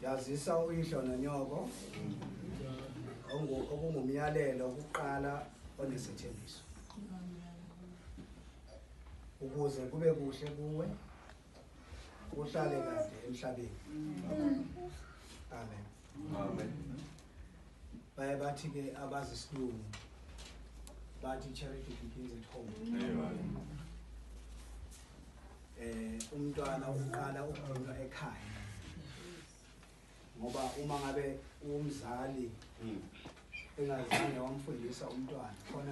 Yazisa uyihlo nonyoko okungumyalelo ukuqala onesithembiso ukuze kube kuhle kuwe uhlale kade emhlabeni. Amen. Amen. Baye bathi ke abazi isilungu bathi charity begins at home. Umntwana uqala ukugcinwa ekhaya. Ngoba uma ngabe umzali engazange wamfundisa umntwana khona